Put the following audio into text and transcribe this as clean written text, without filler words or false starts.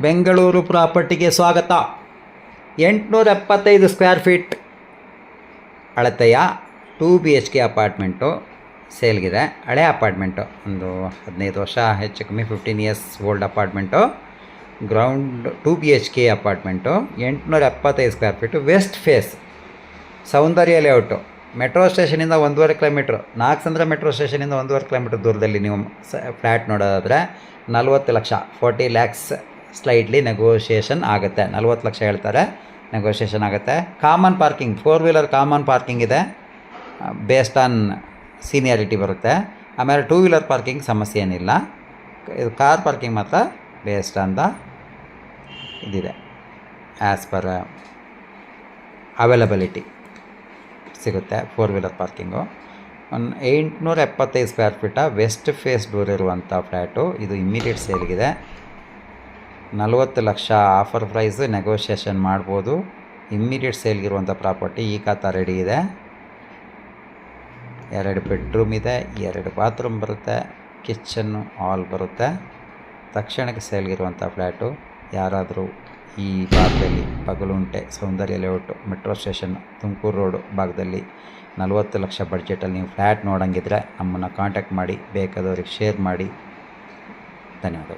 ಬೆಂಗಳೂರು ಪ್ರಾಪರ್ಟಿಗೆ ಸ್ವಾಗತ. 875 square feet ಅಳತೆಯ 2BHK apartment ಸೇಲ್ಗಿದೆ. ಹಳೆ ಅಪಾರ್ಟ್ಮೆಂಟು, ಒಂದು 15 ವರ್ಷ ಹೆಚ್ಚು ಕಮ್ಮಿ 15 years old apartment. Ground 2BHK apartment, 875 square feet, west face, Soundarya layout. Metro ಸ್ಟೇಷನಿಂದ 1.5 ಕಿಲೋಮೀಟ್ರು, ನಾಗಸಂದ್ರ ಮೆಟ್ರೋ ಸ್ಟೇಷನಿಂದ 1.5 ಕಿಲೋಮೀಟ್ರ್ ದೂರದಲ್ಲಿ ನೀವು ಫ್ಲ್ಯಾಟ್ ನೋಡೋದಾದರೆ 40 ಲಕ್ಷ, 40 ಲ್ಯಾಕ್ಸ್ ಸ್ಲೈಡ್ಲಿ ನೆಗೋಷಿಯೇಷನ್ ಆಗುತ್ತೆ. 40 ಲಕ್ಷ ಹೇಳ್ತಾರೆ, ನೆಗೋಷಿಯೇಷನ್ ಆಗುತ್ತೆ. Common parking, 4 wheeler common parking ಇದೆ, ಬೇಸ್ಡ್ ಆನ್ ಸೀನಿಯಾರಿಟಿ ಬರುತ್ತೆ. ಆಮೇಲೆ 2 ವೀಲರ್ ಪಾರ್ಕಿಂಗ್ ಸಮಸ್ಯೆ ಏನಿಲ್ಲ. ಇದು ಕಾರ್ ಪಾರ್ಕಿಂಗ್ ಮಾತ್ರ ಬೇಸ್ಡ್ ಆನ್ ದ ಇದಿದೆ, ಆ್ಯಸ್ ಪರ್ ಅವೈಲಬಿಲಿಟಿ ಸಿಗುತ್ತೆ 4 wheeler parking. 875 square feet west face door ಇರುವಂಥ ಫ್ಲ್ಯಾಟು. ಇದು ಇಮ್ಮಿಡಿಯೇಟ್ ಸೇಲ್ಗಿದೆ. 40 ಲಕ್ಷ ಆಫರ್ ಪ್ರೈಸು, ನೆಗೋಷಿಯೇಷನ್ ಮಾಡ್ಬೋದು. ಇಮ್ಮಿಡಿಯೇಟ್ ಸೇಲ್ಗಿರುವಂಥ ಪ್ರಾಪರ್ಟಿ. ಈ ಖಾತಾ ರೆಡಿ ಇದೆ. 2 ಬೆಡ್ರೂಮ್ ಇದೆ, 2 ಬಾತ್ರೂಮ್ ಬರುತ್ತೆ, ಕಿಚನ್ನು ಹಾಲ್ ಬರುತ್ತೆ. ತಕ್ಷಣಕ್ಕೆ ಸೇಲ್ಗಿರುವಂಥ ಫ್ಲ್ಯಾಟು. ಯಾರಾದರೂ ಈ ಭಾಗದಲ್ಲಿ ಬಗಲುಂಟೆ, Soundarya layout, metro station, Tumakuru road ಭಾಗದಲ್ಲಿ 40 ಲಕ್ಷ ಬಡ್ಜೆಟಲ್ಲಿ ನೀವು ಫ್ಲ್ಯಾಟ್ ನೋಡೋಂಗಿದ್ರೆ ನಮ್ಮನ್ನು ಕಾಂಟ್ಯಾಕ್ಟ್ ಮಾಡಿ, ಬೇಕಾದವ್ರಿಗೆ ಶೇರ್ ಮಾಡಿ. ಧನ್ಯವಾದಗಳು.